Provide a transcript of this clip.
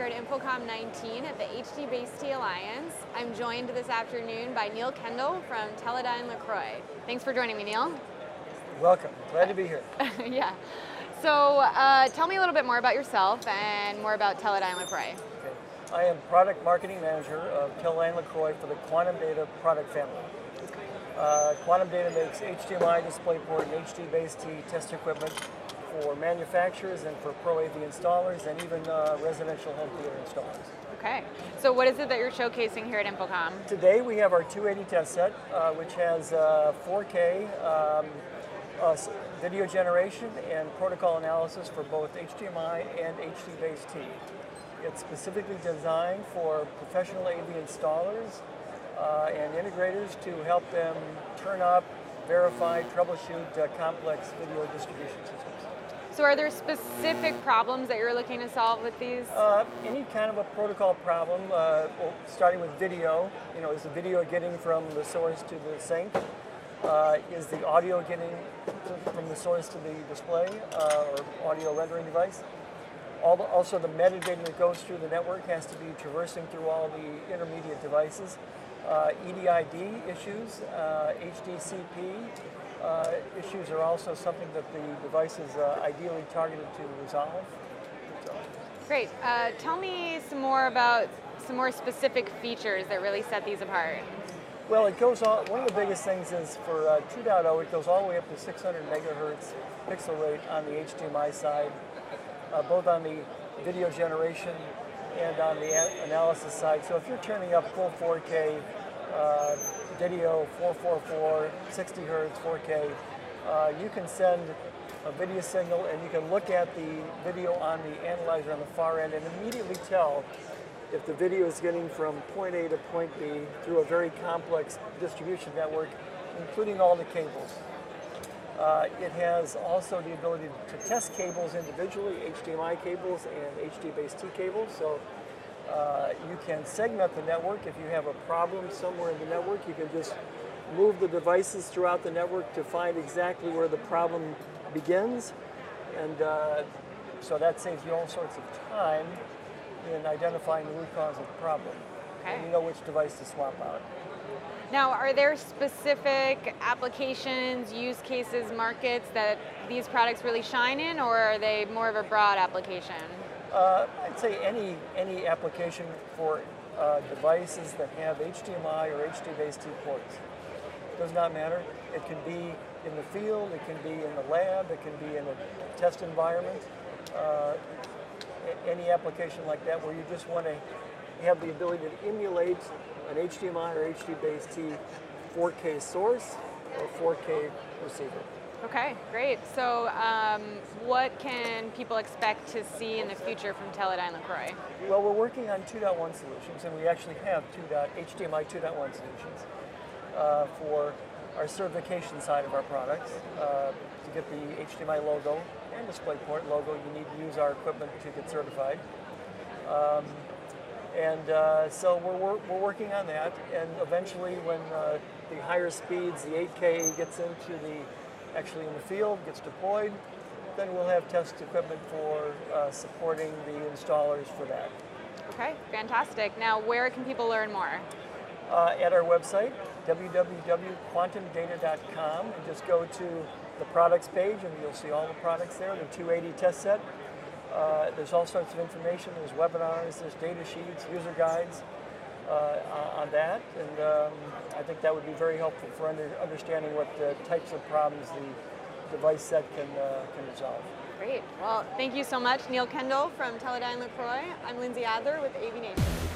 here at InfoComm 19 at the HD-Based T Alliance. I'm joined this afternoon by Neil Kendall from Teledyne LeCroy. Thanks for joining me, Neil. Welcome. Glad to be here. Yeah. So tell me a little bit more about yourself and more about Teledyne LeCroy. Okay. I am Product Marketing Manager of Teledyne LeCroy for the Quantum Data product family. Quantum Data makes HDMI, DisplayPort, and HD-Based T test equipment for manufacturers and for Pro AV installers and even residential home theater installers. Okay. So what is it that you're showcasing here at InfoComm? Today we have our 280 test set, which has 4K video generation and protocol analysis for both HDMI and HD-Based T. It's specifically designed for professional AV installers and integrators to help them turn up, verify, troubleshoot complex video distribution systems. So are there specific problems that you're looking to solve with these? Any kind of a protocol problem, well, starting with video. You know, is the video getting from the source to the sync? Is the audio getting from the source to the display or audio rendering device? Also, the metadata that goes through the network has to be traversing through all the intermediate devices. EDID issues, HDCP issues are also something that the device is ideally targeted to resolve. Great. Tell me some more about some more specific features that really set these apart. Well, it goes on. One of the biggest things is for 2.0, it goes all the way up to 600 megahertz pixel rate on the HDMI side, both on the video generation and on the analysis side. So if you're turning up full 4K video, 444, 60 hertz, 4K, you can send a video signal and you can look at the video on the analyzer on the far end and immediately tell if the video is getting from point A to point B through a very complex distribution network, including all the cables. It has also the ability to test cables individually, HDMI cables and HD-Based T cables. So you can segment the network. If you have a problem somewhere in the network, you can just move the devices throughout the network to find exactly where the problem begins. And so that saves you all sorts of time in identifying the root cause of the problem. Okay. And you know which device to swap out. Now, are there specific applications, use cases, markets that these products really shine in, or are they more of a broad application? I'd say any application for devices that have HDMI or HD-Based T ports. Does not matter. It can be in the field, it can be in the lab, it can be in a test environment. Any application like that where you just want to have the ability to emulate an HDMI or HD-Based T 4K source or 4K receiver. Okay, great. So what can people expect to see in the future from Teledyne LeCroy? Well, we're working on 2.1 solutions, and we actually have HDMI 2.1 solutions for our certification side of our products. To get the HDMI logo and DisplayPort logo, you need to use our equipment to get certified. So we're working on that, and eventually when the higher speeds, the 8K gets into actually in the field, gets deployed, then we'll have test equipment for supporting the installers for that. Okay, fantastic. Now, where can people learn more? At our website, www.quantumdata.com, and just go to the products page and you'll see all the products there, the 280 test set. There's all sorts of information, there's webinars, there's data sheets, user guides on that, and I think that would be very helpful for understanding what types of problems the device set can resolve. Great. Well, thank you so much, Neil Kendall from Teledyne LeCroy. I'm Lindsay Adler with AVNation.